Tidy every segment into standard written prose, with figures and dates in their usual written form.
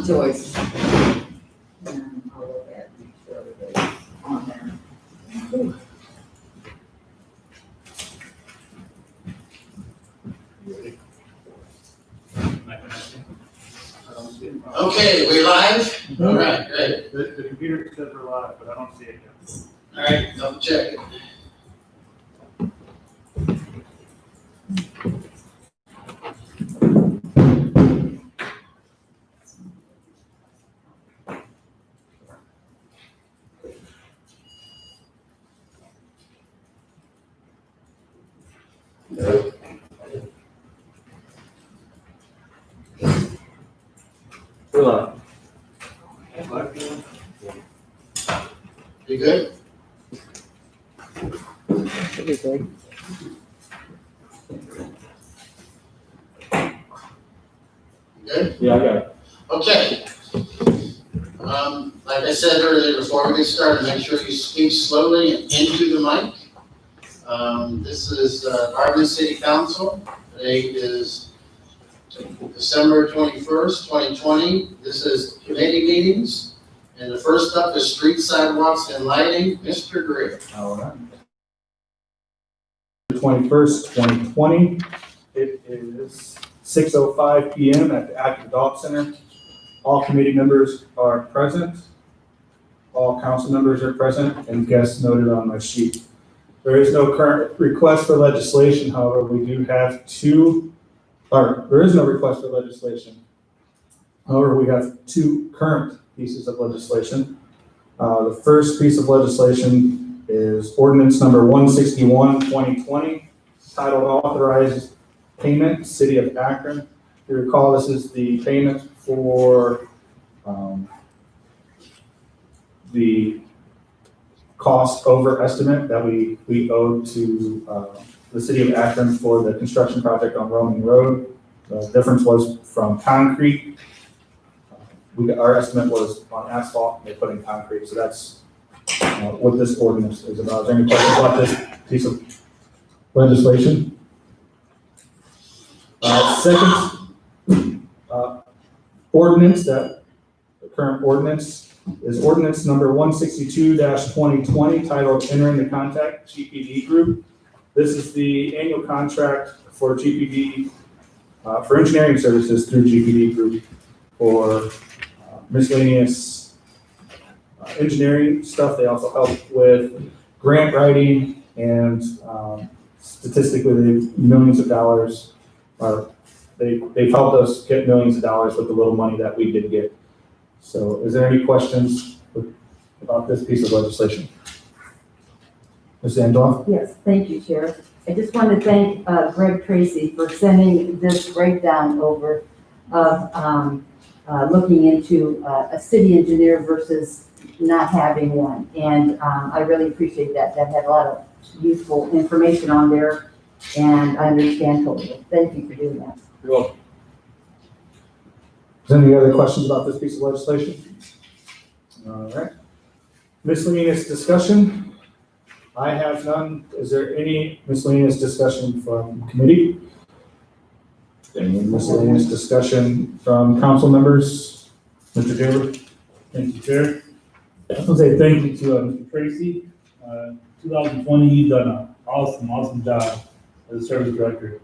Joyce. And I'll look at, make sure everybody's on there. Okay, we live? All right, great. The computer says we're live, but I don't see it yet. All right, double check it. We're live. You good? You good? Yeah, I got it. Okay. Like I said earlier, before we get started, make sure you speak slowly into the mic. This is Barberton City Council. Today is December 21st, 2020. This is committee meetings. And the first up is street sidewalks and lighting. Mr. Gray. All right. 21st, 2020. It is 6:05 p.m. at the Active Adult Center. All committee members are present. All council members are present and guests noted on my sheet. There is no current request for legislation. However, we do have there is no request for legislation. However, we have two current pieces of legislation. The first piece of legislation is ordinance number 161, 2020, titled Authorized Payment, City of Akron. If you recall, this is the payment for the cost over estimate that we owe to the city of Akron for the construction project on Roman Road. The difference was from concrete. Our estimate was on asphalt, they put in concrete, so that's what this ordinance is about. Is there any questions about this piece of legislation? Second ordinance, the current ordinance is ordinance number 162-2020, titled Entering the Contact GPD Group. This is the annual contract for GPD, for engineering services through GPD Group for miscellaneous engineering stuff. They also help with grant writing and statistically millions of dollars. They've helped us get millions of dollars with the little money that we did get. So is there any questions about this piece of legislation? Ms. Angela? Yes, thank you, Chair. I just want to thank Greg Tracy for sending this breakdown over of looking into a city engineer versus not having one. And I really appreciate that. That had a lot of useful information on there, and I understand totally. Thank you for doing that. You're welcome. Is there any other questions about this piece of legislation? All right. Miscellaneous discussion. I have none. Is there any miscellaneous discussion from committee? Any miscellaneous discussion from council members? Mr. Taylor? Thank you, Chair. I just want to say thank you to Mr. Tracy. 2020, you've done an awesome job as a service director.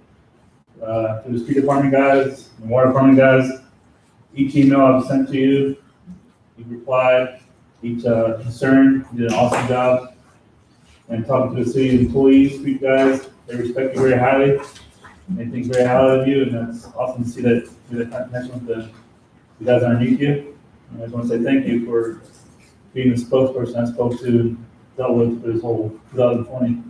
To the street department guys, the water department guys, each email I've sent to you, you've replied, each concern, you did an awesome job. And talking to the city employees, street guys, they respect you very highly. They think very highly of you, and that's awesome to see that connection with the guys underneath you. And I just want to say thank you for being the spokesperson I spoke to and dealt with for this whole 2020.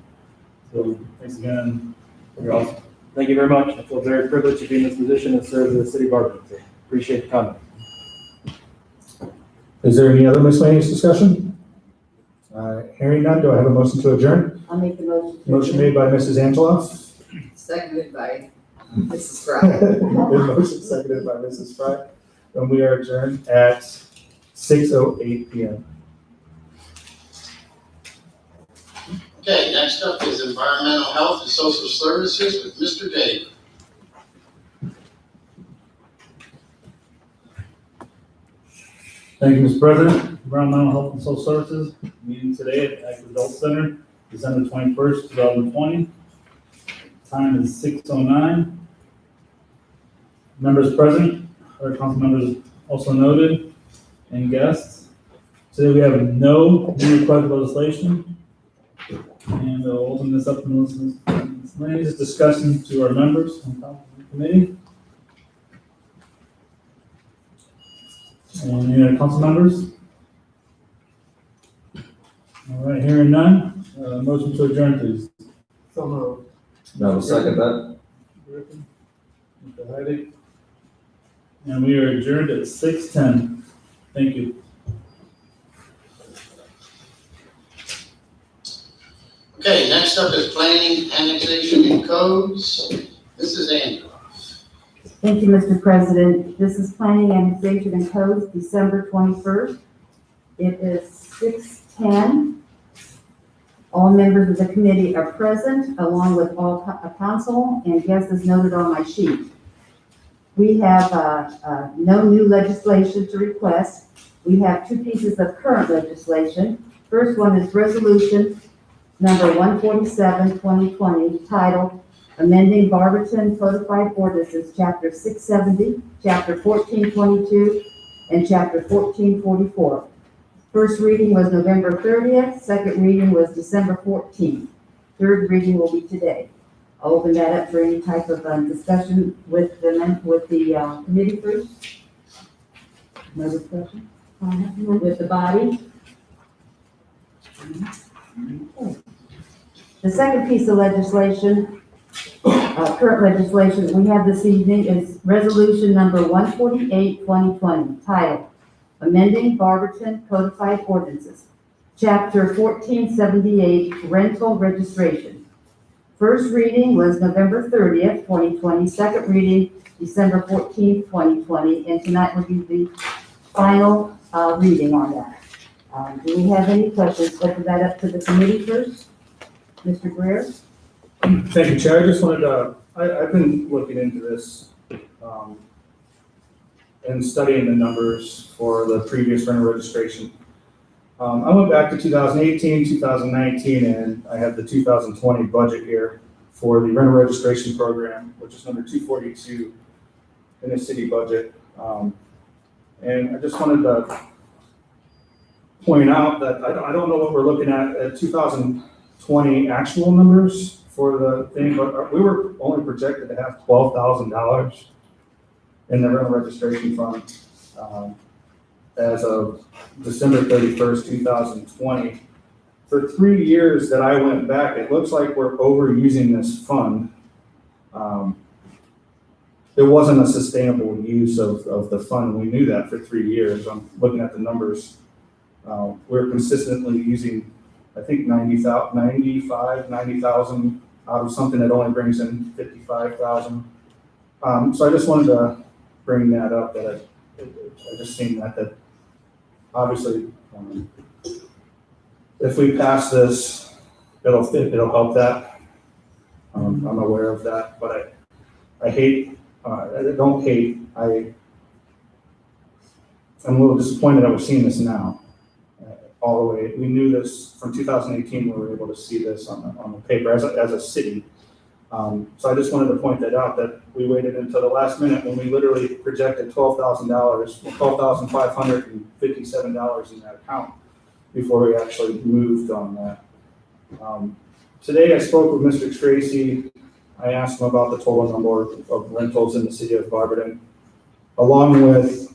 So thanks again. You're awesome. Thank you very much. I feel very privileged to be in this position and serve the city of Barberton. So appreciate the comment. Is there any other miscellaneous discussion? Hearing none, do I have a motion to adjourn? I'll make the motion. Motion made by Mrs. Angela. Seconded by Mrs. Fry. Motion seconded by Mrs. Fry. And we are adjourned at 6:08 p.m. Okay, next up is Environmental Health and Social Services with Mr. Dave. Thank you, Mr. President. Environmental Health and Social Services, meeting today at Active Adult Center, December 21st, 2020. Time is 6:09. Members present, other council members also noted, and guests. Today we have no new requested legislation. And we'll open this up to miscellaneous discussion to our members on top of the committee. And any other council members? All right, hearing none, motion to adjourn, please. So moved. No, second that. Mr. Heidi. And we are adjourned at 6:10. Thank you. Okay, next up is planning, annexation, and codes. This is Angela. Thank you, Mr. President. This is Planning, Annexation, and Codes, December 21st. It is 6:10. All members of the committee are present, along with all council and guests as noted on my sheet. We have no new legislation to request. We have two pieces of current legislation. First one is resolution number 147, 2020, titled Amending Barberton Codified Ordinances, Chapter 670, Chapter 1422, and Chapter 1444. First reading was November 30th, second reading was December 14th. Third reading will be today. I'll open that up for any type of discussion with the committee first. No discussion? With the body? Okay. The second piece of legislation, current legislation we have this evening is resolution number 148, 2020, titled Amending Barberton Codified Ordinances, Chapter 1478, Rental Registration. First reading was November 30th, 2020. Second reading, December 14th, 2020. And tonight will be the final reading on that. Do we have any questions? Open that up to the committee first. Mr. Greer? Thank you, Chair. I just wanted to, I've been looking into this and studying the numbers for the previous rental registration. I went back to 2018, 2019, and I have the 2020 budget here for the rental registration program, which is number 242 in the city budget. And I just wanted to point out that I don't know what we're looking at 2020 actual numbers for the thing, but we were only projected to have $12,000 in the rental registration fund as of December 31st, 2020. For 3 years that I went back, it looks like we're overusing this fund. It wasn't a sustainable use of the fund. We knew that for 3 years. I'm looking at the numbers. We're consistently using, I think, 90,000 out of something that only brings in 55,000. So I just wanted to bring that up, that I just seen that obviously, if we pass this, it'll help that. I'm aware of that, but I don't hate, I'm a little disappointed that we're seeing this now. All the way, we knew this from 2018 when we were able to see this on the paper as a city. So I just wanted to point that out, that we waited until the last minute when we literally projected $12,557 in that account before we actually moved on that. Today I spoke with Mr. Tracy. I asked him about the total number of rentals in the city of Barberton, along with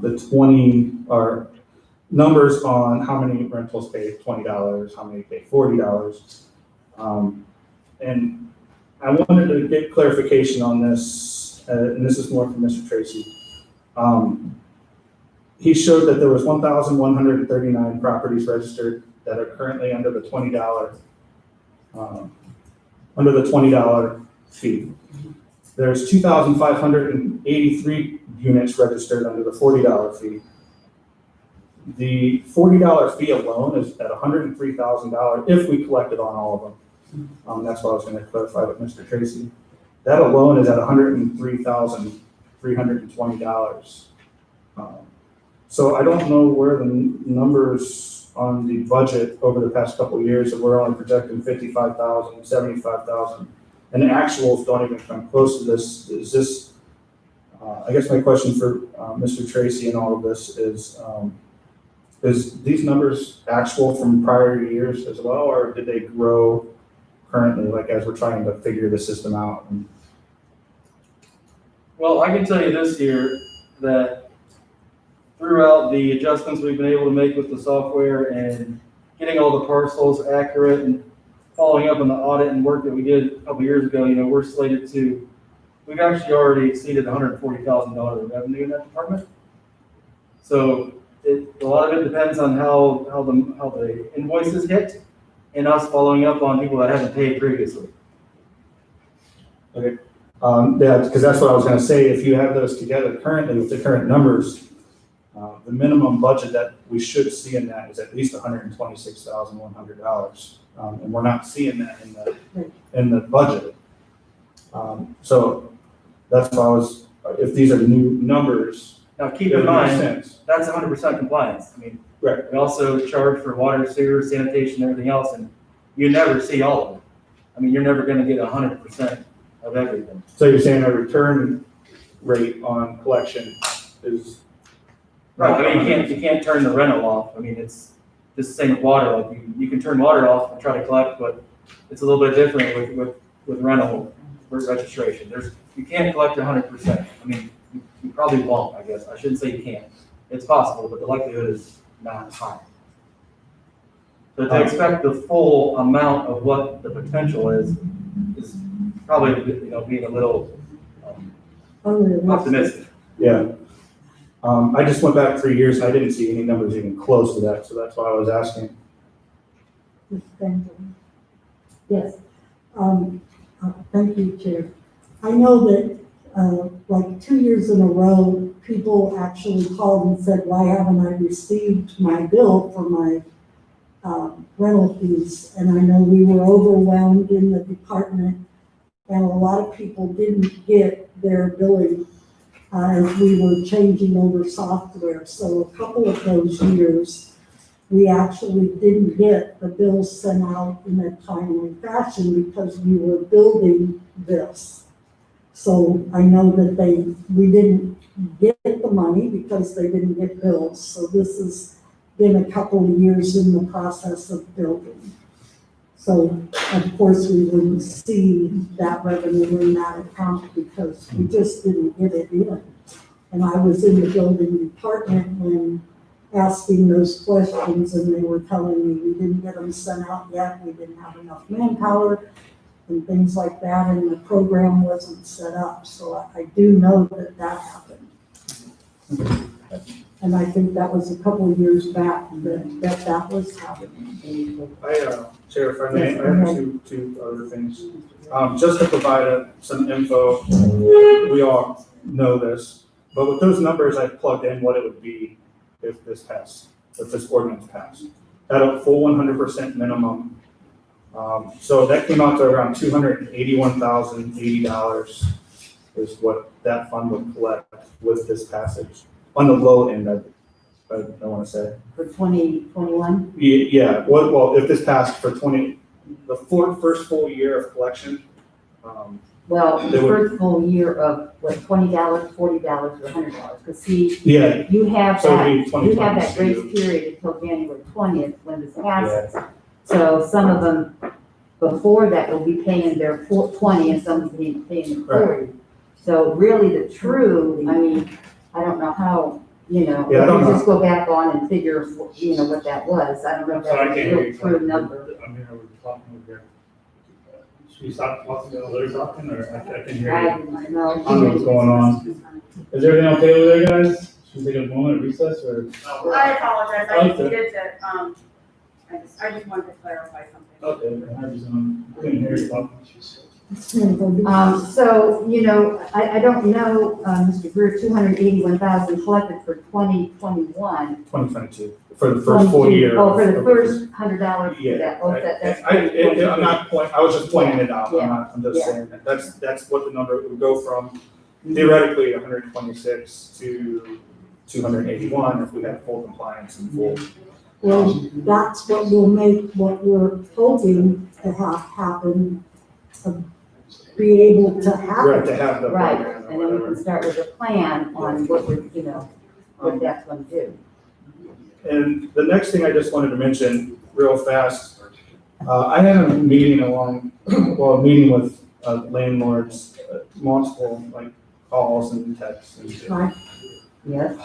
the 20 or numbers on how many rentals pay $20, how many pay $40. And I wanted to get clarification on this, and this is more from Mr. Tracy. He showed that there was 1,139 properties registered that are currently under the $20 fee. There's 2,583 units registered under the $40 fee. The $40 fee alone is at $103,000 if we collected on all of them. That's what I was going to clarify with Mr. Tracy. That alone is at $103,320. So I don't know where the numbers on the budget over the past couple of years, we're only projecting 55,000, 75,000, and the actuals don't even come close to this. Is this, I guess my question for Mr. Tracy and all of this is these numbers actual from prior years as well, or did they grow currently, like as we're trying to figure the system out? Well, I can tell you this year that throughout the adjustments we've been able to make with the software and getting all the parcels accurate and following up on the audit and work that we did a couple years ago, we're slated to, we've actually already exceeded $140,000 in revenue in that department. So a lot of it depends on how the invoices hit and us following up on people that haven't paid previously. Okay. Yeah, because that's what I was going to say. If you have those together currently with the current numbers, the minimum budget that we should see in that is at least $126,100, and we're not seeing that in the budget. So that's why I was. If these are new numbers, Now keep it in would make mind, sense. that's 100% compliance. I mean, Right. we also charge for water, sewer, sanitation, everything else, and you never see all of it. I mean, you're never going to get 100% of everything. So you're saying a return rate on collection is Right. I mean, you can't turn the rental off. I mean, it's just the same with water. Like you can turn water off and try to collect, but it's a little bit different with rental registration. You can't collect 100%. I mean, you probably won't. I guess I shouldn't say you can't. It's possible, but the likelihood is not high. So to expect the full amount of what the potential is probably being a little optimistic. Yeah. I just went back 3 years and I didn't see any numbers even close to that, so that's why I was asking. Yes. Thank you, Chair. I know that, like 2 years in a row, people actually called and said, why haven't I received my bill for my rental fees? And I know we were overwhelmed in the department, and a lot of people didn't get their billing as we were changing over software. So a couple of those years, we actually didn't get the bills sent out in a timely fashion because we were building this. So I know that we didn't get the money because they didn't get bills. So this has been a couple of years in the process of building. So of course we wouldn't see that revenue in that account because we just didn't get it in. And I was in the building department when asking those questions, and they were telling me we didn't get them sent out yet, we didn't have enough manpower and things like that, and the program wasn't set up. So I do know that happened. And I think that was a couple of years back that was happening. Chair, if I may, I have two other things. Just to provide some info, we all know this, but with those numbers, I plugged in what it would be if this ordinance passed. At a full 100% minimum. So that came out to around $281,080 is what that fund would collect with this passage. On the low end, I want to say. For 2021? Yeah, well, if this passed for the first full year of collection. Well, the first full year of what, $20, $40, or $100? Because see, Yeah. you have So it'd be that grace 2022. period until January 20th when this passes. So some of them before that will be paying their 20 and some will be paying their 40. So really the true, I mean, I don't know how, Yeah, I if don't you know. just go back on and figure, what that was. I don't know if So I that's a can't hear real you. true number. I'm here, we're talking over here. Should we stop talking, let her talking, or I can hear I you? don't know. I don't know what's going on. Is everything okay over there, guys? Should we take a moment of recess, or? I apologize, I just Okay. needed to, I just wanted to clarify something. Okay, I just couldn't hear you talking. So, I don't know, Mr. Greer, 281,000 collected for 2021. 2022, for the first full year. Oh, for the first $100 for Yeah. that, that's. I'm not I was just pointing it out. I'm just Yeah. saying that's what the number would go from theoretically 126 to 281 if we have full compliance and full. Well, that's what will make what we're hoping to have happen, be able to Right, happen. to have the Right, program or and then we whatever. can start with a plan on what we're, what that's gonna do. And the next thing I just wanted to mention real fast, I had a meeting a meeting with landlords, multiple like calls and texts and shit. Right. Yes.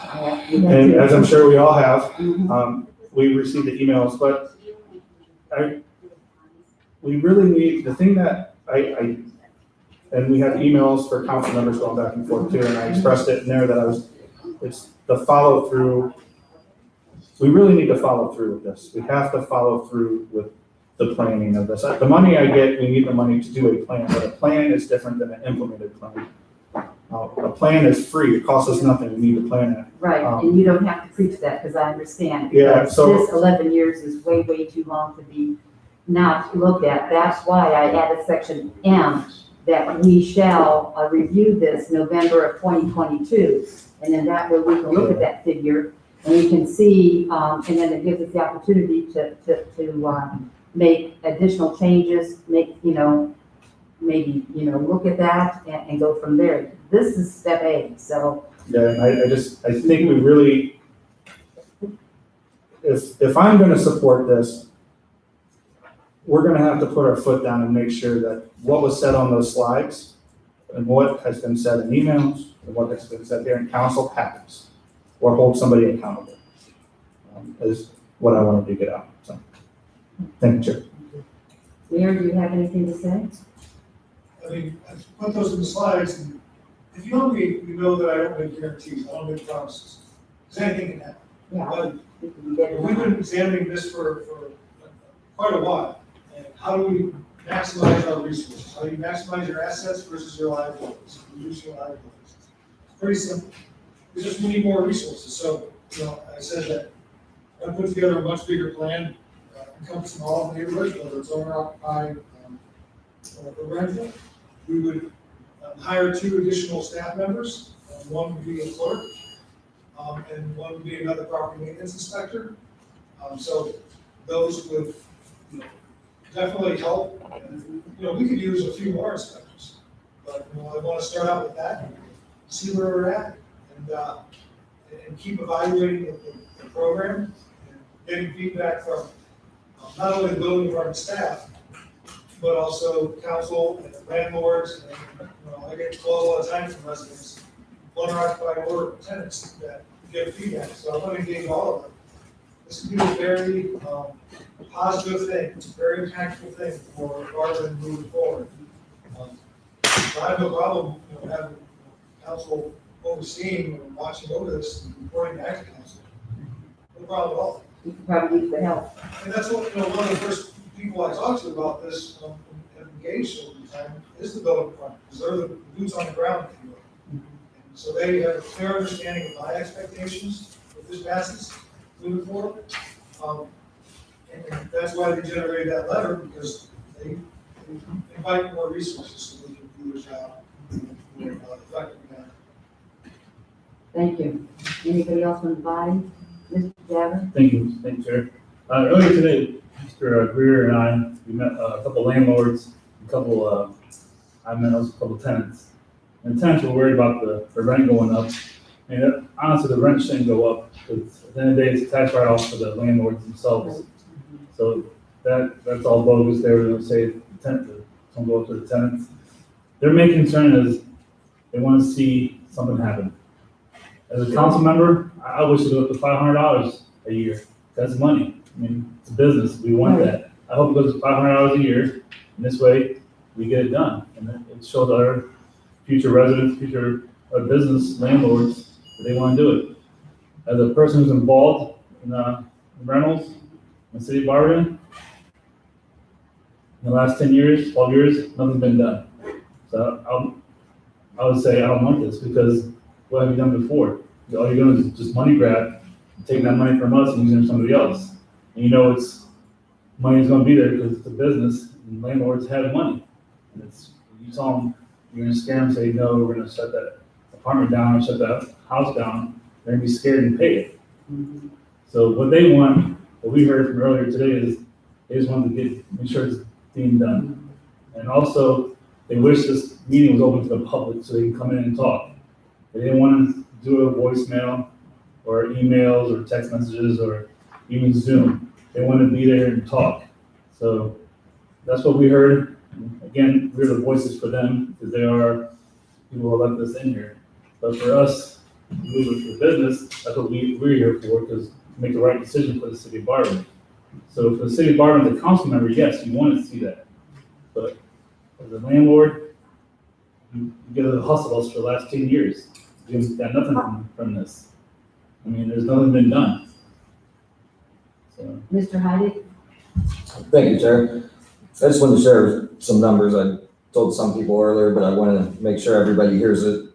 And as I'm sure we all have, Mhm. we received the emails, but we really need, the thing that and we had emails for council members going back and forth too, and I expressed it in there that it's the follow through. We really need to follow through with this. We have to follow through with the planning of this. The money I get, we need the money to do a plan, but a plan is different than an implemented plan. A plan is free, it costs us nothing, we need to plan it. Right, and you don't have to preach that, because I understand. Yeah, because so- This 11 years is way, way too long to be not looked at. That's why I added section M, that we shall review this November of 2022. And then that way we can look at that figure and we can see, and then it gives us the opportunity to make additional changes, maybe, look at that and go from there. This is step A, so. Yeah, and I think we really, if I'm gonna support this, we're gonna have to put our foot down and make sure that what was said on those slides and what has been said in emails and what has been said here in council happens, or hold somebody accountable, is what I wanted to get out, so. Thank you, Chair. Mayor, do you have anything to say? I mean, I put those in the slides, and if you know me, you know that I don't make guarantees, I don't make promises. Because anything can happen. Yeah. But We can get it. we've been examining this for quite a while. And how do we maximize our resources? How do you maximize your assets versus your liabilities? Reduce your liabilities. It's pretty simple. We just need more resources. So, I said that I put together a much bigger plan, encompassing all the neighborhoods, whether it's owner occupied, or rental. We would hire 2 additional staff members. One would be a clerk, and one would be another property maintenance inspector. So those would definitely help. And, we could use a few more inspectors, but I want to start out with that, see where we're at, and keep evaluating the program and getting feedback from not only the building department staff, but also council and landlords. And, I get calls all the time from residents, owner occupied or tenants that give feedback. So I want to engage all of them. This would be a very positive thing, very impactful thing for Barberton moving forward. So I have no problem, having council overseeing and watching over this and reporting back to council. No problem at all. You can probably use the help. And that's what, one of the first people I talked to about this, and engaged over the time, is the building department, because they're the boots on the ground, if you will. And so they have a clear understanding of my expectations if this passes moving forward. And that's why they generated that letter, because they invite more resources so they can do their job more effectively. Thank you. Anybody else from the body? Mr. Javin? Thank you, Chair. Earlier today, Mr. Greer and I, we met a couple landlords, I met also a couple tenants. And tenants were worried about the rent going up. And honestly, the rent shouldn't go up, because at the end of the day, it's a tax write-off for the landlords themselves. So that's all bogus. They were gonna say the tenant, don't go to the tenants. Their main concern is they want to see something happen. As a council member, I wish it goes to $500 a year. That's money. I mean, it's a business. We want that. I hope it goes to $500 a year. And this way, we get it done. And it shows our future residents, future business landlords that they want to do it. As a person who's involved in rentals in the city of Barberton, in the last 10 years, 12 years, nothing's been done. So I would say I don't want this, because what have you done before? All you're doing is just money grab, taking that money from us and using it for somebody else. And money's gonna be there because it's a business and landlords have money. And you tell them, you're gonna scare them, say, no, we're gonna shut that apartment down, or shut that house down. they're gonna be scared and pay it. So what they want, what we heard from earlier today is, they just want to make sure it's being done. And also, they wish this meeting was open to the public so they can come in and talk. They didn't want to do a voicemail or emails or text messages or even Zoom. They want to be there and talk. So that's what we heard. Again, we're the voices for them because they are people who elect us in here. But for us, for business, that's what we're here for, because to make the right decision for the city of Barberton. So for the city of Barberton, the council member, yes, you want to see that. But as a landlord, you get to hustle us for the last 10 years. You've got nothing from this. I mean, there's nothing been done. So, Mr. Heidi? Thank you, Chair. I just wanted to share some numbers. I told some people earlier, but I want to make sure everybody hears it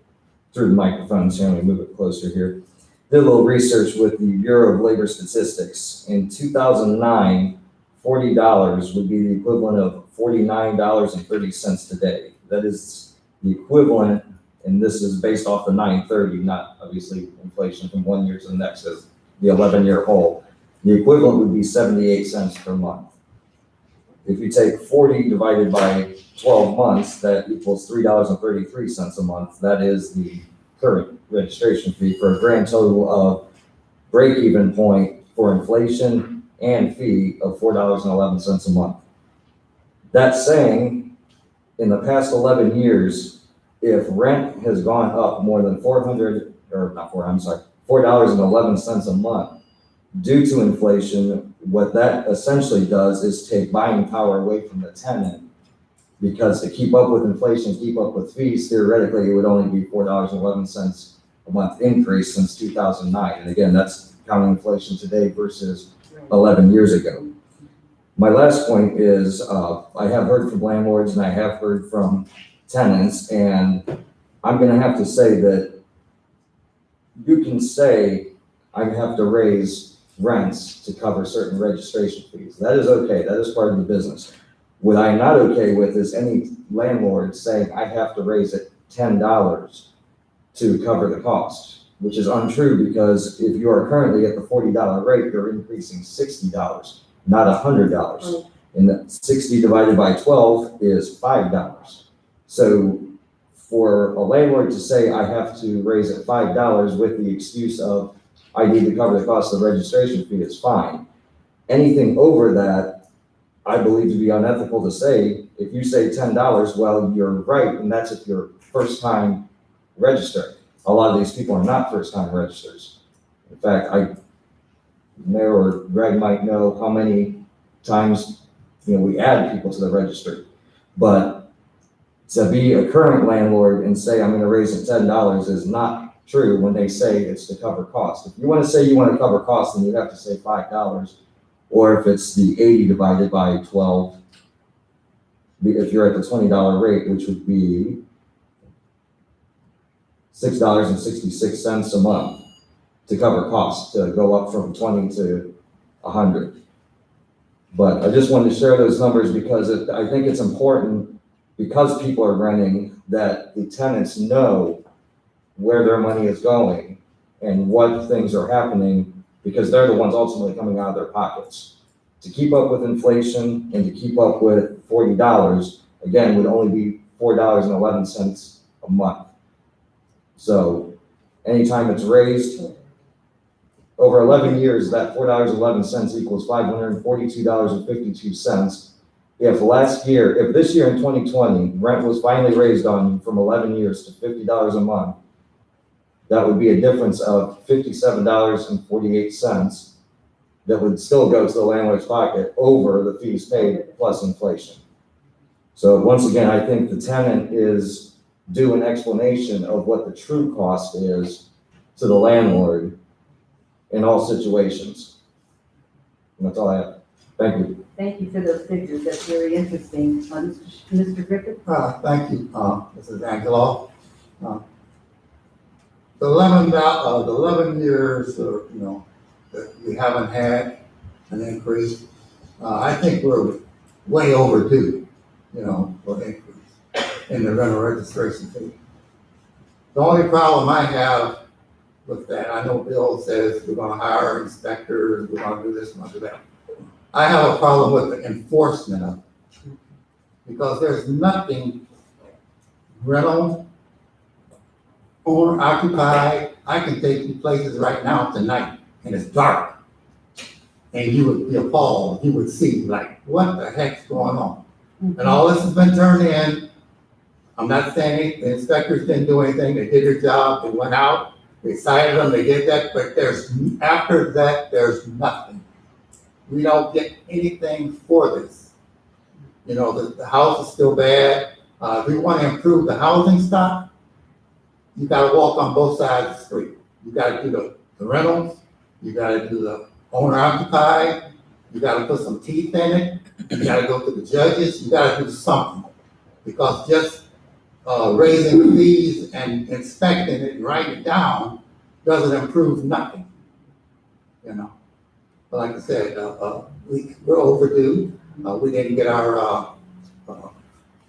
through the microphone, so let me move it closer here. Did a little research with the Bureau of Labor Statistics. In 2009, $40 would be the equivalent of $49.30 today. That is the equivalent, and this is based off the 930, not obviously inflation from 1 year to the next, as the 11-year whole. The equivalent would be 78 cents per month. If you take 40 divided by 12 months, that equals $3.33 a month. That is the current registration fee for a grand total of break-even point for inflation and fee of $4.11 a month. That's saying, in the past 11 years, if rent has gone up more than $4.11 a month due to inflation, what that essentially does is take buying power away from the tenant, because to keep up with inflation, keep up with fees, theoretically, it would only be $4.11 a month increase since 2009. And again, that's counting inflation today versus 11 years ago. My last point is, I have heard from landlords and I have heard from tenants, and I'm gonna have to say that you can say, I have to raise rents to cover certain registration fees. That is okay, that is part of the business. What I'm not okay with is any landlord saying, I have to raise it $10 to cover the cost, which is untrue, because if you are currently at the $40 rate, you're increasing $60, not $100. And that 60 divided by 12 is $5. So for a landlord to say, I have to raise it $5 with the excuse of, I need to cover the cost of the registration fee, is fine. Anything over that, I believe to be unethical to say. If you say $10, well, you're right, and that's if you're first time registering. A lot of these people are not first time registers. In fact, Mayor or Greg might know how many times, we add people to the registry. But to be a current landlord and say, I'm gonna raise it $10 is not true when they say it's to cover costs. If you wanna say you wanna cover costs, then you have to say $5. Or if it's the 80 divided by 12, if you're at the $20 rate, which would be $6.66 a month to cover costs, to go up from 20 to 100. But I just wanted to share those numbers because I think it's important, because people are renting, that the tenants know where their money is going and what things are happening, because they're the ones ultimately coming out of their pockets. To keep up with inflation and to keep up with $40, again, would only be $4.11 a month. So anytime it's raised, over 11 years, that $4.11 equals $542.52. If this year in 2020, rent was finally raised on from 11 years to $50 a month, that would be a difference of $57.48 that would still go to the landlord's pocket over the fees paid plus inflation. So once again, I think the tenant is due an explanation of what the true cost is to the landlord in all situations. And that's all I have. Thank you. Thank you for those figures, that's very interesting. Mr. Griffith? Thank you, Mrs. Angelo. The 11 years, that we haven't had an increase, I think we're way overdue, for an increase in the rental registration fee. The only problem I have with that. I know Bill says we're gonna hire inspectors, we're gonna do this, we're gonna do that. I have a problem with the enforcement of it. Because there's nothing rental, owner occupied. I can take you places right now tonight and it's dark. And you would be appalled, you would see like, what the heck's going on? And all this has been turned in. I'm not saying the inspectors didn't do anything, they did their job, they went out, they cited them, they did that, but after that, there's nothing. We don't get anything for this. You know, the house is still bad. If we want to improve the housing stock, you gotta walk on both sides of the street. You gotta do the rentals, you gotta do the owner occupied, you gotta put some teeth in it, you gotta go to the judges, you gotta do something. Because just raising fees and inspecting it and writing it down doesn't improve nothing, you know. But like I said, we're overdue. We didn't get our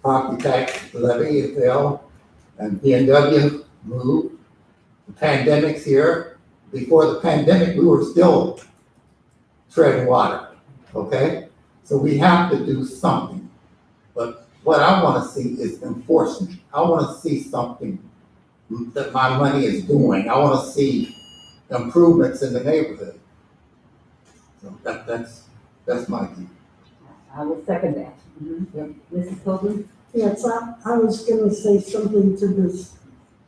property tax levy, it fell, and B&W moved. The pandemic's here. Before the pandemic, we were still treading water, okay? So we have to do something. But what I want to see is enforcement. I want to see something that my money is doing. I want to see improvements in the neighborhood. So that's my view. I will second that. Mrs. Copeland? Yes, I was gonna say something to this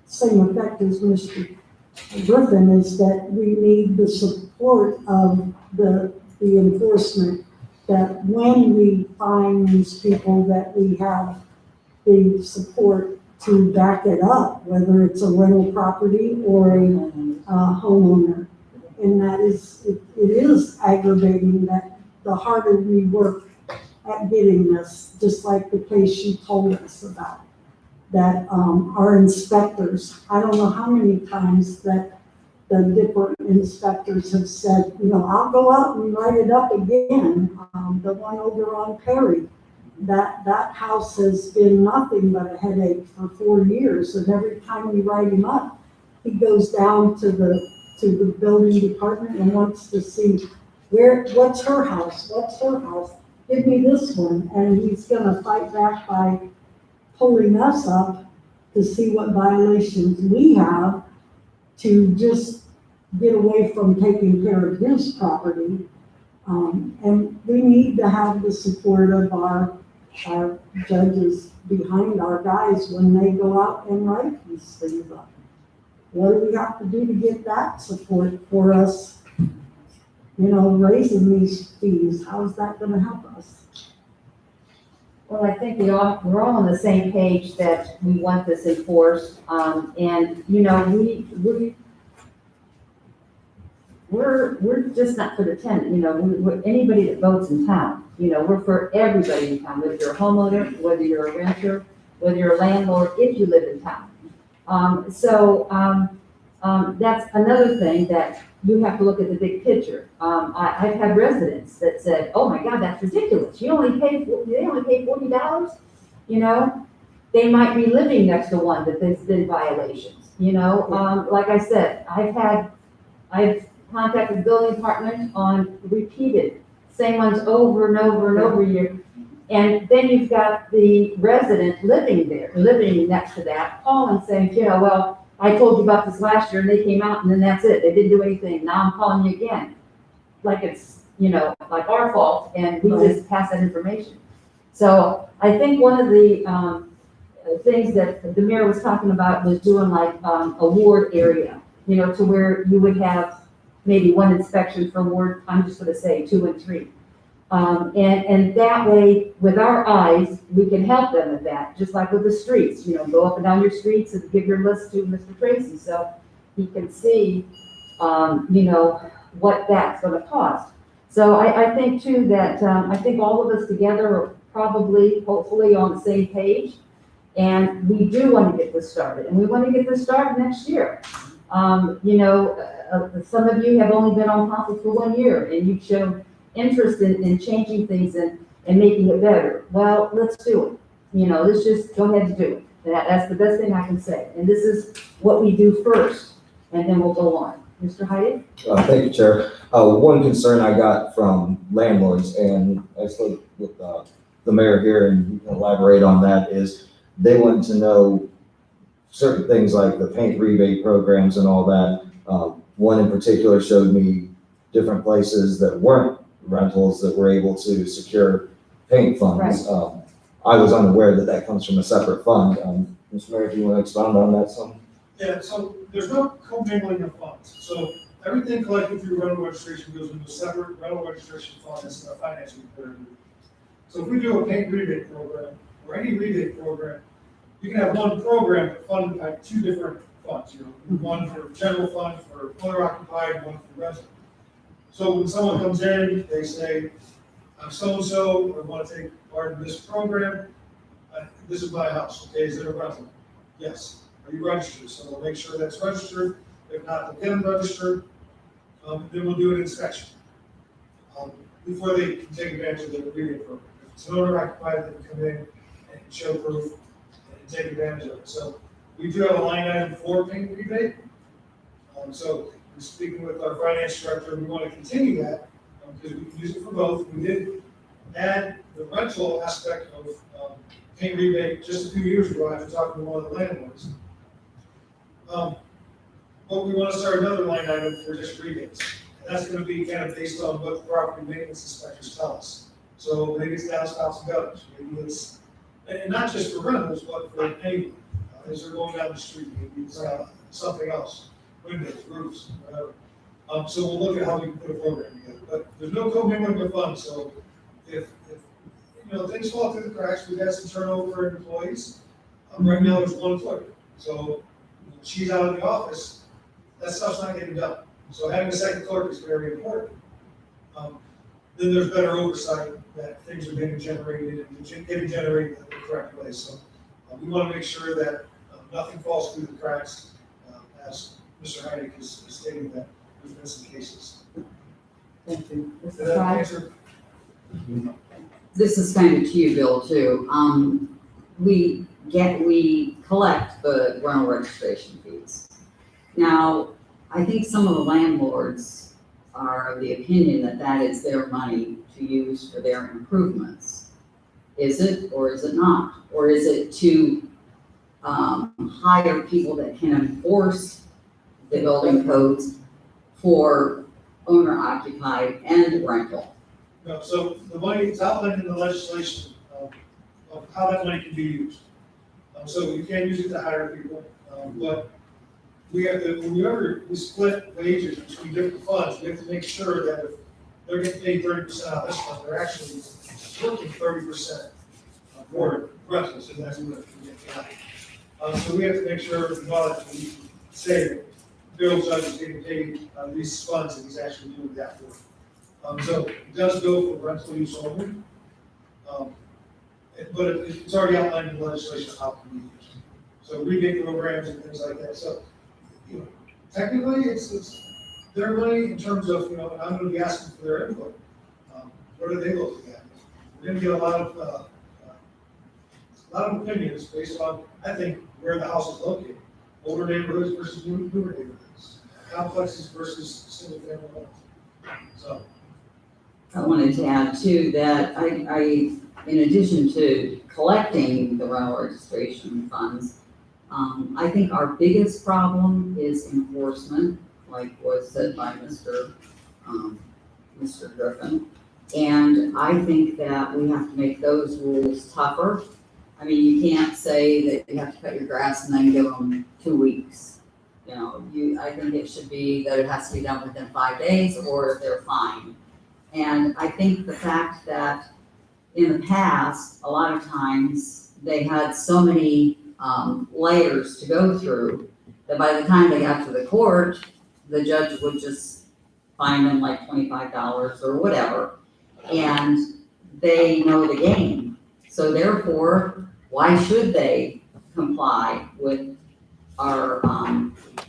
same effect as Mr. Griffin, is that we need the support of the enforcement, that when we find these people, that we have the support to back it up, whether it's a rental property or a homeowner. And that is, it is aggravating that the harder we work at getting this, just like the case you told us about, that our inspectors, I don't know how many times that the different inspectors have said, you know, I'll go out and write it up again. The one over on Perry, that house has been nothing but a headache for 4 years, and every time we write him up, he goes down to the building department and wants to see what's her house, give me this one, and he's gonna fight back by pulling us up to see what violations we have to just get away from taking care of his property. And we need to have the support of our judges behind our guys when they go out and write these things up. What do we have to do to get that support for us, you know, raising these fees? How's that gonna help us? Well, I think we're all on the same page that we want this enforced, and, you know, we're just not for the tenant, you know, we're anybody that votes in town, you know, we're for everybody in town, whether you're a homeowner, whether you're a renter, whether you're a landlord, if you live in town. That's another thing that you have to look at the big picture. I've had residents that said, oh my God, that's ridiculous. They only pay $40, you know? They might be living next to one that there's been violations, you know? Like I said, I've contacted the building department on repeated, same ones over and over and over again. And then you've got the resident living next to that, calling saying, you know, well, I told you about this last year and they came out and then that's it. They didn't do anything. Now I'm calling you again. Like it's, you know, like our fault, and we just pass that information. So I think one of the things that the mayor was talking about was doing like a ward area, you know, to where you would have maybe one inspection for ward, I'm just gonna say 2 and 3. And that way, with our eyes, we can help them with that, just like with the streets, you know, go up and down your streets and give your list to Mr. Tracy, so he can see, you know, what that's gonna cost. So I think too that, I think all of us together are probably, hopefully on the same page, and we do want to get this started, and we want to get this started next year. You know, some of you have only been on council for 1 year, and you've shown interest in changing things and making it better. Well, let's do it. You know, let's just go ahead and do it. That's the best thing I can say. And this is what we do first. and then we'll go on. Mr. Hyde? Thank you, Chair. One concern I got from landlords, and I spoke with the mayor here, and you can elaborate on that, is they want to know certain things like the paint rebate programs and all that. One in particular showed me different places that weren't rentals that were able to secure paint funds. I was unaware that that comes from a separate fund. Mr. Mayor, if you want to expound on that some? Yeah, so there's no commingling of funds. So everything collected through rental registration goes into a separate rental registration fund that's a financing program. So if we do a paint rebate program or any rebate program, you can have one program that funded by two different funds, one for general fund for owner occupied, one for rental. So when someone comes in, they say, I'm so-and-so, I want to take part in this program. This is my house, okay, is it a rental? Yes. Are you registered? So we'll make sure that's registered. If not, they'll get them registered. Then we'll do an inspection before they can take advantage of the rebate program. If it's an owner occupied, they can come in and show proof and take advantage of it. So we do have a line item for paint rebate. So we're speaking with our finance director, we want to continue that because we can use it for both. We did add the rental aspect of paint rebate just a few years ago after talking to one of the landlords. But we want to start another line item for just rebates. And that's going to be kind of based on what the property maintenance inspectors tell us. So maybe it's downspouts and gutters, maybe it's, and not just for rentals, but for paving. As they're going down the street, maybe it's something else, windows, roofs, whatever. So we'll look at how we can put a program together. But there's no commingling of funds, so if things fall through the cracks, we've had some turnover in employees. Right now, there's one clerk. So when she's out of the office, that stuff's not getting done. So having a second clerk is very important. Then there's better oversight that things are getting generated and getting generated in the correct way. So we want to make sure that nothing falls through the cracks, as Mr. Heidick is stating that there's been some cases. Thank you. Did Mr. that Frye? answer? This is kind of to you, Bill, too. We collect the rental registration fees. Now, I think some of the landlords are of the opinion that that is their money to use for their improvements. Is it, or is it not? Or is it to hire people that can enforce the building codes for owner occupied and rental? No, so the money is outlined in the legislation of how that money can be used. So you can use it to hire people, but we have to, whenever we split wages between different funds, we have to make sure that if they're getting paid 30% out of this fund, they're actually working 30% for rentals, and that's what we get paid. So we have to make sure that we say Bill Judge is getting paid these funds and he's actually doing that work. So it does go for rental use only, but it's already outlined in the legislation how it can be used. So rebate programs and things like that. So, technically it's their money in terms of, and I'm going to be asking for their input. What are they looking at? We're going to get a lot of opinions based on, I think, where the house is located. Older neighborhoods versus newer neighborhoods. Complexes versus single family homes. So. I wanted to add too that I, in addition to collecting the rental registration funds, I think our biggest problem is enforcement, like was said by Mr. Griffin. And I think that we have to make those rules tougher. I mean, you can't say that you have to cut your grass and then give them 2 weeks. I think it should be that it has to be done within 5 days or they're fined. And I think the fact that in the past, a lot of times they had so many layers to go through that by the time they got to the court, the judge would just fine them like $25 or whatever. And they know the game. So therefore, why should they comply with our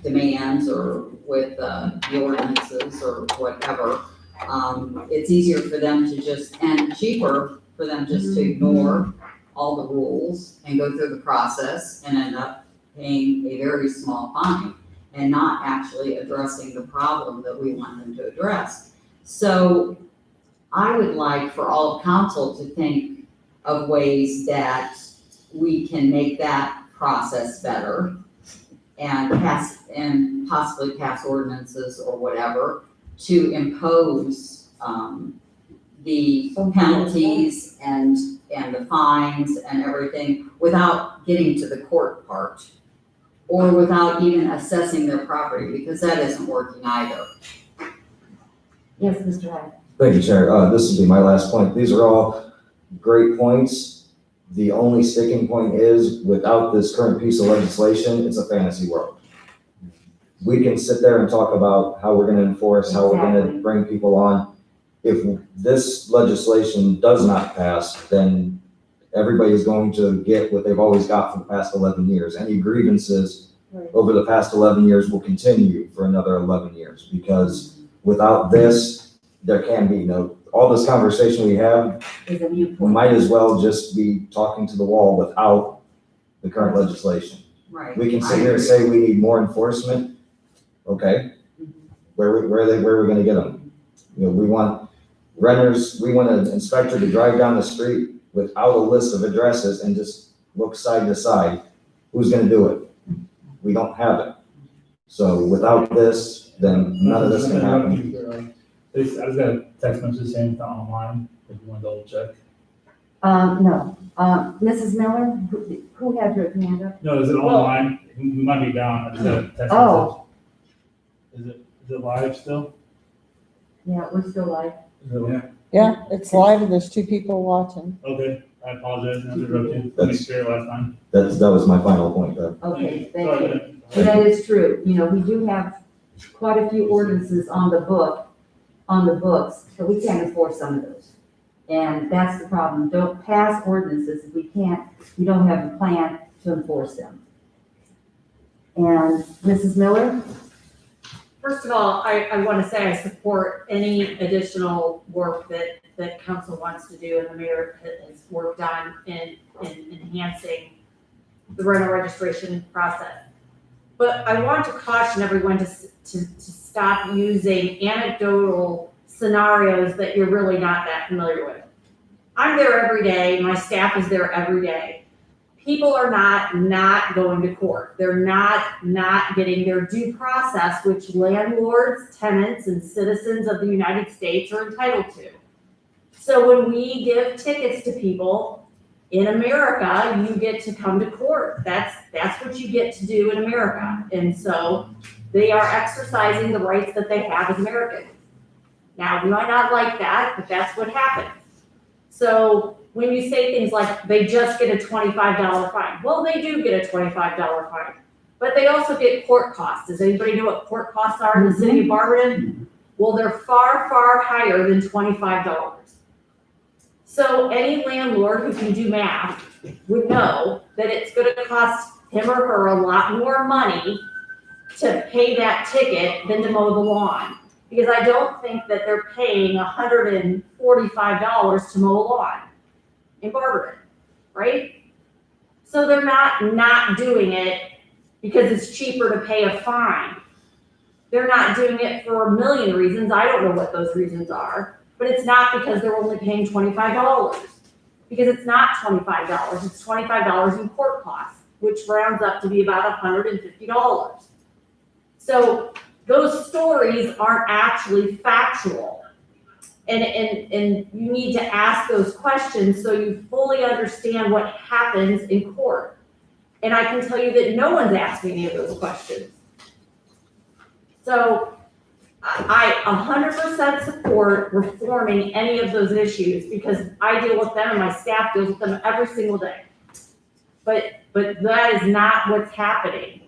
demands or with the ordinances or whatever? It's easier for them to just, and cheaper for them just to ignore all the rules and go through the process and end up paying a very small fine. and not actually addressing the problem that we want them to address. So I would like for all of council to think of ways that we can make that process better and possibly pass ordinances or whatever to impose, the penalties and the fines and everything without getting to the court part. Or without even assessing their property, because that isn't working either. Yes, Mr. Hyde. Thank you, Chair. This will be my last point. These are all great points. The only sticking point is, without this current piece of legislation, it's a fantasy world. We can sit there and talk about how we're gonna enforce, how we're gonna Exactly. bring people on. If this legislation does not pass, then everybody's going to get what they've always got for the past 11 years. Any grievances Right. over the past 11 years will continue for another 11 years, because without this, there can be no, all this conversation we have, Is a we viewpoint. might as well just be talking to the wall without the current legislation. Right. We can sit here and say we need more enforcement, okay? Where are we gonna get them? You know, we want renters, we want an inspector to drive down the street without a list of addresses and just look side to side. Who's gonna do it? We don't have it. So without this, then none of this can happen. I just got a text message saying it's not online, if you want to double check. No, Mrs. Miller, who had your hand up? No, is it online? We might be down, I just got a text message. Oh. Is it live still? Yeah, we're still live. Is it live? Yeah, it's live and there's two people watching. Okay, I apologize, I interrupted, let me share last time. That was my final point there. Okay, Sorry, thank you. And that is true. You know, we do have quite a few ordinances on the books, but we can't enforce some of those. And that's the problem. Don't pass ordinances if we don't have a plan to enforce them. And Mrs. Miller? First of all, I want to say I support any additional work that council wants to do and the mayor has worked on in enhancing the rental registration process. But I want to caution everyone to stop using anecdotal scenarios that you're really not that familiar with. I'm there every day, my staff is there every day. People are not going to court. They're not getting their due process, which landlords, tenants, and citizens of the United States are entitled to. So when we give tickets to people in America, you get to come to court. That's what you get to do in America. And so they are exercising the rights that they have as Americans. Now, we might not like that, but that's what happens. So when you say things like they just get a $25 fine, well, they do get a $25 fine, but they also get court costs. Does anybody know what court costs are in the city of Barberton? Well, they're far, far higher than $25. So any landlord who can do math would know that it's gonna cost him or her a lot more money to pay that ticket than to mow the lawn. Because I don't think that they're paying $145 to mow a lawn in Barberton, right? So they're not doing it because it's cheaper to pay a fine. They're not doing it for a million reasons. I don't know what those reasons are, but it's not because they're only paying $25. Because it's not $25, it's $25 in court costs, which rounds up to be about $150. So those stories aren't actually factual. And you need to ask those questions so you fully understand what happens in court. And I can tell you that no one's asked me any of those questions. So I 100% support reforming any of those issues because I deal with them and my staff deals with them every single day. But that is not what's happening.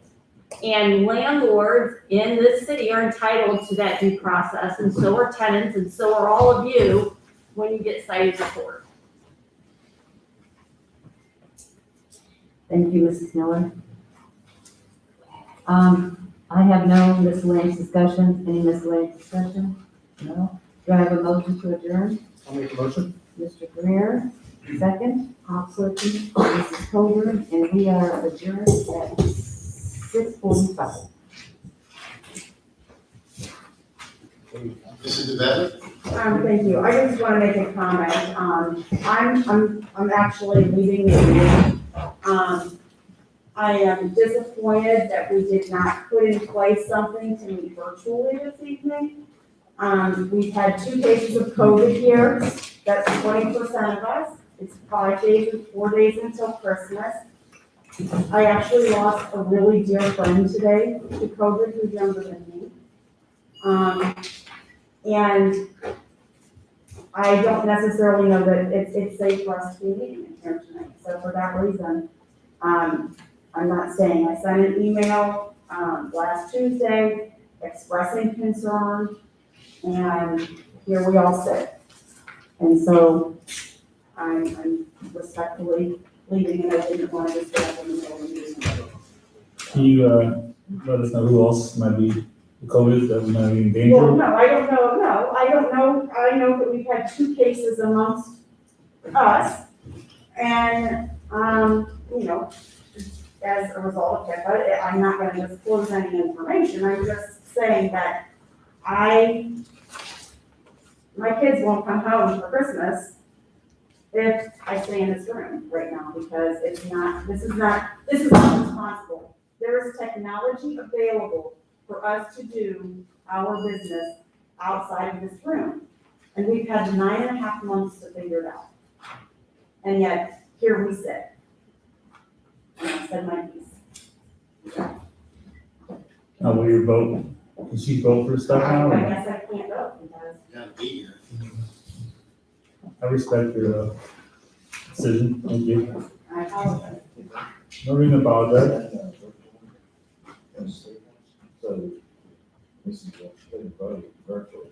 And landlords in this city are entitled to that due process, and so are tenants, and so are all of you when you get cited in court. Thank you, Mrs. Miller. I have no miscellaneous discussion. Any miscellaneous discussion? No. Do I have a motion to adjourn? I'll make a motion. Mr. Greer, second. I'll second. Mrs. Coburn, and we are adjourned at 6:45. Mrs. DeBevick? Thank you. I just want to make a comment. I'm actually leaving the meeting. I am disappointed that we did not put in place something to meet virtually this evening. We've had 2 cases of COVID here. That's 20% of us. It's 5 days and 4 days until Christmas. I actually lost a really dear friend today to COVID who's younger than me. And I don't necessarily know that it's safe for us to be meeting here tonight. So for that reason, I'm not staying. I sent an email, last Tuesday expressing concern, and here we all sit. And so I'm respectfully leaving, and I didn't want to discuss in the middle of the meeting. Can you, let us know who else might be COVID that we might be in danger? Well, no, I don't know, no, I don't know. I know that we've had 2 cases amongst us. And, you know, as a result of that, but I'm not gonna disclose any information. I'm just saying that my kids won't come home for Christmas if I stay in this room right now, because this is not responsible. There is technology available for us to do our business outside of this room. And we've had 9.5 months to figure it out. And yet, here we sit. And I said my piece. How will your vote? Can she vote for stuff now? I guess I can't vote because You gotta be here. I respect your decision. Thank you. I apologize. No reason to apologize. So, this is virtual.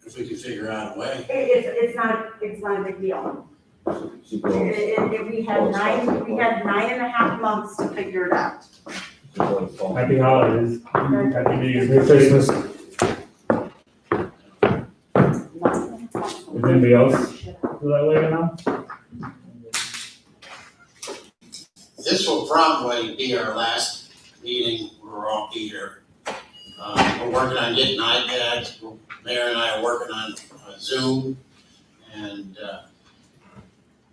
If we can figure out a way. It's not a big deal. She goes, We had 9.5 months to figure it out. she goes home. Happy holidays. Happy New Year. Merry Christmas. Is anybody else feel that way now? This will probably be our last meeting, we'll all be here. We're working on getting iPads, Mayor and I are working on Zoom, and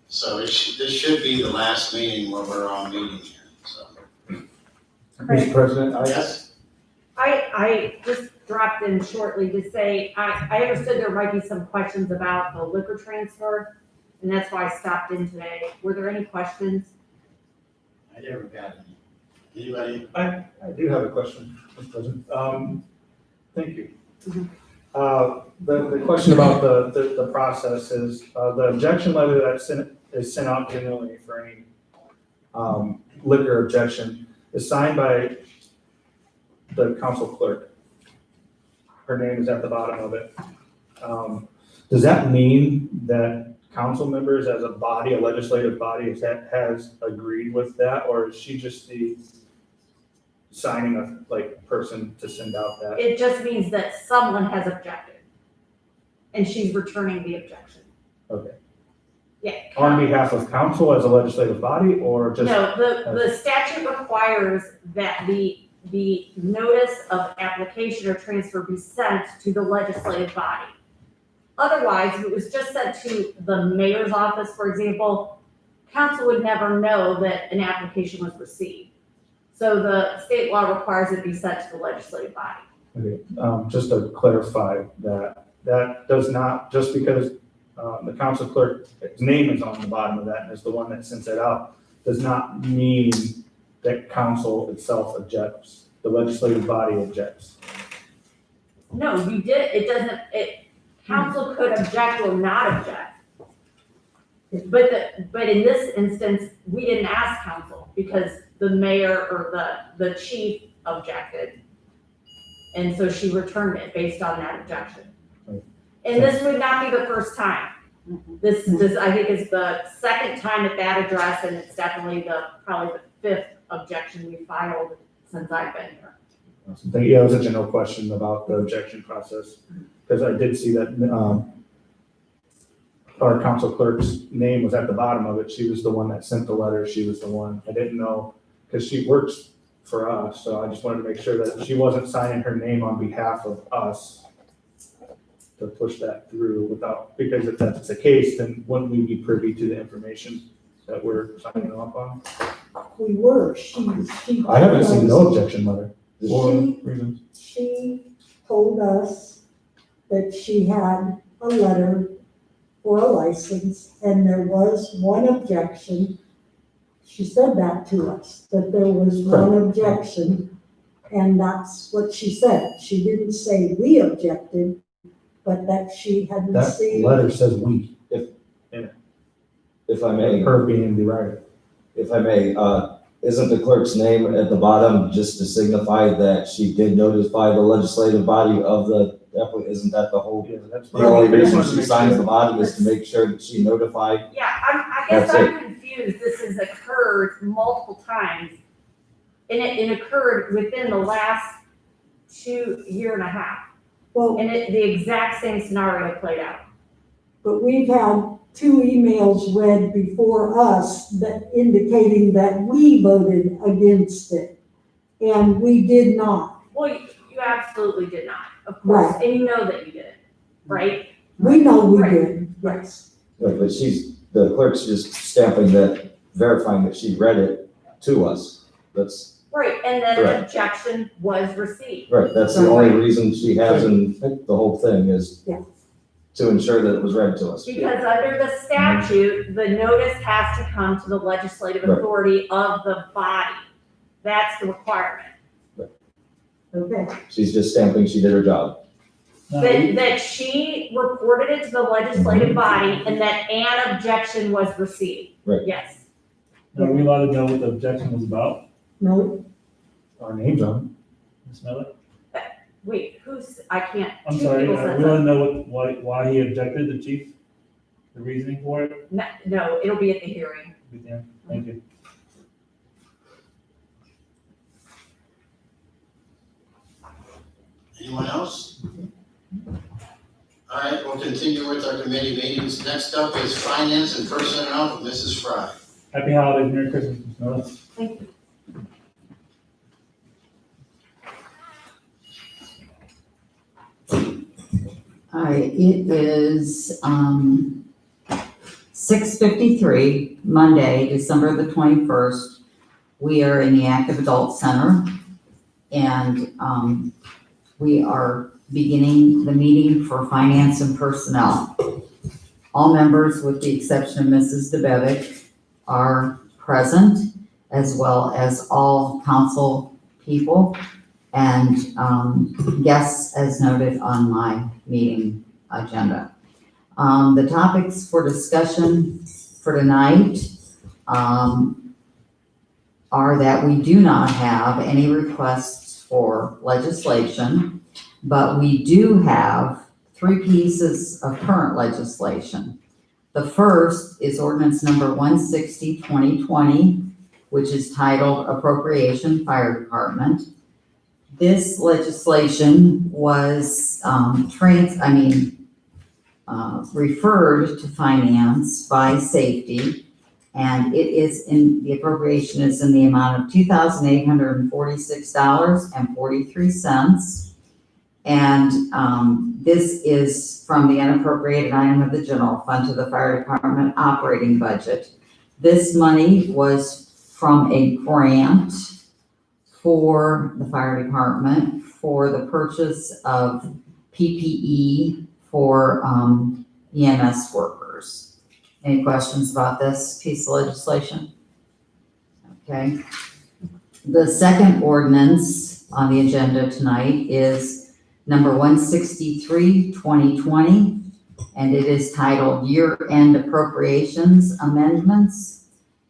so this should be the last meeting where we're all meeting here, so. Mr. President, Yes, I just dropped in shortly to say, I understood there might be some questions about the liquor transfer, and that's why I stopped in today. Were there any questions? I never got any. Anybody? I do have a question, Mr. President. Thank you. Mhm. The question about the process is, the objection letter that is sent out generally for any liquor objection is signed by the council clerk. Her name is at the bottom of it. Does that mean that council members as a body, a legislative body, has agreed with that, or is she just the signing person to send out that? It just means that someone has objected, and she's returning the objection. Okay. Yeah. On behalf of council as a legislative body, or just? No, the statute requires that the notice of application or transfer be sent to the legislative body. Otherwise, if it was just sent to the mayor's office, for example, council would never know that an application was received. So the state law requires it be sent to the legislative body. Okay, just to clarify that does not, just because the council clerk's name is on the bottom of that and is the one that sends it out, does not mean that council itself objects, the legislative body objects. No, council could object or not object. But in this instance, we didn't ask council because the mayor or the chief objected. And so she returned it based on that objection. Right. And this would not be the first time. This I think is the second time at that address, and it's definitely probably the 5th objection we filed since I've been here. Yeah, it was a general question about the objection process, because I did see that our council clerk's name was at the bottom of it. She was the one that sent the letter. She was the one, I didn't know, because she works for us, so I just wanted to make sure that she wasn't signing her name on behalf of us to push that through without, because if that's the case, then wouldn't we be privy to the information that we're signing off on? We were, she. I haven't seen no objection letter or She- reasons. She told us that she had a letter for a license, and there was one objection. She said that to us, that there was one objection, and that's what she said. She didn't say we objected, but that she had That received. letter says we, If I may, her being the writer. if I may, isn't the clerk's name at the bottom just to signify that she did notify the legislative body of the, isn't that the whole? Yeah, that's. The only reason she signs the bottom is to make sure that she notified. Yeah, I guess That's I'm confused. This has occurred multiple times. And it occurred within the last year and a half. Well, And the exact same scenario played out. but we've had 2 emails read before us that indicating that we voted against it, and we did not. Well, you absolutely did not, of course, Right. and you know that you did, right? We know we Right. did, yes. But the clerk's just stamping that, verifying that she read it to us. That's, Right, and then an Correct. objection was received. right, that's the only reason she has in the whole thing is Yeah. to ensure that it was read to us. Because under the statute, the notice has to come to the legislative Right. authority of the body. That's the requirement. Okay, She's just stamping she did her job. Now, That she reported it to the legislative body and that an objection was received. Right. Yes. are we allowed to know what the objection was about, no, Our names on Ms. Miller? Wait, I can't. I'm two sorry, people are said we allowed to something. know why he objected, the chief? The reasoning for it? No, it'll be at the hearing. Thank you. Anyone else? All right, we'll continue with our committee meetings. Next up is Finance and Personnel, Mrs. Fry. Happy holidays, Merry Christmas, Ms. Miller. Thank you. All right, it is, 6:53, Monday, December the 21st. We are in the Active Adult Center, and, we are beginning the meeting for Finance and Personnel. All members, with the exception of Mrs. DeBevick, are present, as well as all council people and guests as noted on my meeting agenda. The topics for discussion for tonight are that we do not have any requests for legislation, but we do have 3 pieces of current legislation. The first is ordinance number 160, 2020, which is titled Appropriation Fire Department. This legislation was referred to finance by safety, and it is the appropriation is in the amount of $2,846.43. And this is from the unappropriated item of the general fund to the fire department operating budget. This money was from a grant for the fire department for the purchase of PPE for EMS workers. Any questions about this piece of legislation? Okay. The second ordinance on the agenda tonight is number 163, 2020, and it is titled Year-End Appropriations Amendments.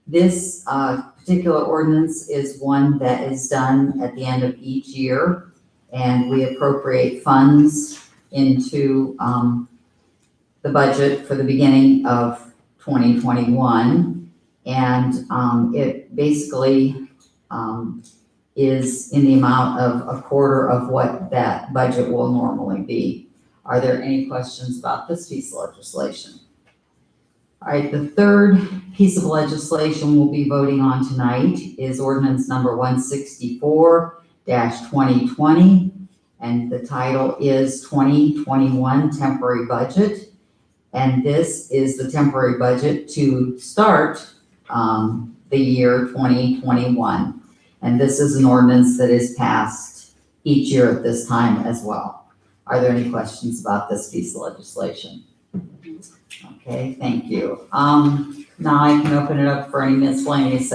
This particular ordinance is one that is done at the end of each year, and we appropriate funds into the budget for the beginning of 2021. And it basically is in the amount of a quarter of what that budget will normally be. Are there any questions about this piece of legislation? All right, the third piece of legislation we'll be voting on tonight is ordinance number 164-2020. And the title is 2021 Temporary Budget. And this is the temporary budget to start the year 2021. And this is an ordinance that is passed each year at this time as well. Are there any questions about this piece of legislation? Okay, thank you. Now I can open it up for any miscellaneous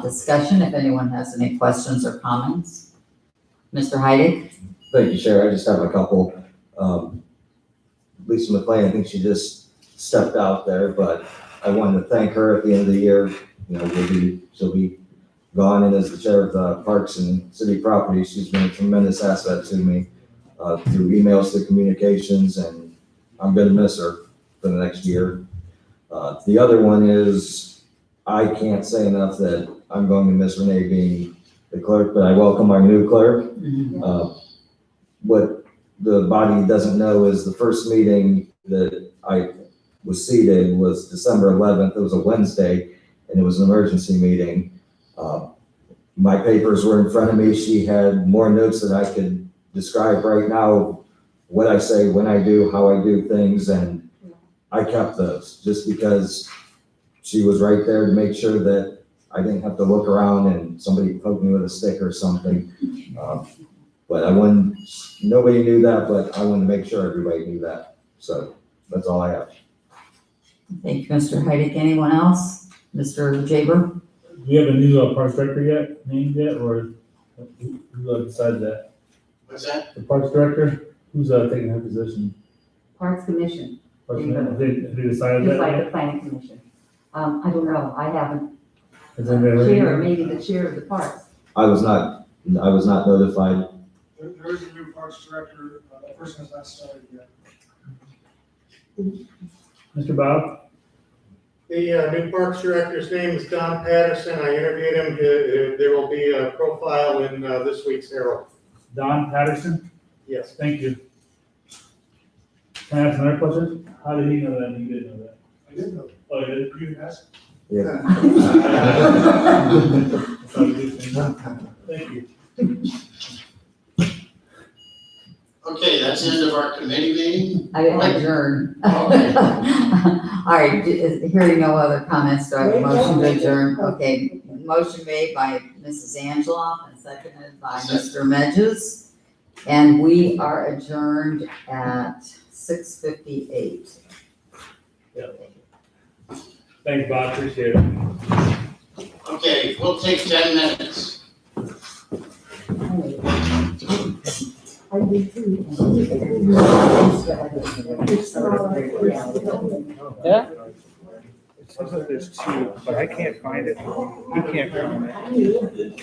discussion if anyone has any questions or comments. Mr. Heidig? Thank you, Chair. I just have a couple. Lisa McLean, I think she just stepped out there, but I wanted to thank her at the end of the year. You know, she'll be gone, and as the Chair of the Parks and City Property, she's been a tremendous asset to me through emails, through communications, and I'm gonna miss her for the next year. The other one is, I can't say enough that I'm going to miss Renee being the clerk, but I welcome our new clerk. What the body doesn't know is the first meeting that I was seated was December 11th. It was a Wednesday, and it was an emergency meeting. My papers were in front of me. She had more notes than I could describe right now, what I say, when I do, how I do things, and I kept those just because she was right there to make sure that I didn't have to look around and somebody poke me with a stick or something. But nobody knew that, but I wanted to make sure everybody knew that. So that's all I have. Thank you, Mr. Heidig. Anyone else? Mr. Jaber? Do we have a new Parks Director named yet, or who decided that? What's that? The Parks Director, who's taking that position? Parks Commission, Have they decided just that like yet? the Planning Commission. I don't know, I haven't, Has anybody heard chair, anything? maybe the chair of the parks. I was not notified. There is a new parks director, that person has not started yet. Mr. Bob? The new Parks Director's name is Don Patterson. I interviewed him. There will be a profile in this week's Herald. Don Patterson? Yes. Thank you. Can I ask another question? How did he know that and you didn't know that? I didn't know. Oh, you did? You didn't ask? Yeah. That's all good. Thank you. Okay, that's the end of our committee meeting. I adjourn. All right, hearing no other comments, do I have a motion to adjourn? Okay, motion made by Mrs. Angela and seconded by Mr. Medges. And we are adjourned at 6:58. Thanks, Bob, appreciate it. Okay, we'll take 10 minutes. I do too. Yeah. It says that there's two, but I can't find it. You can't find it.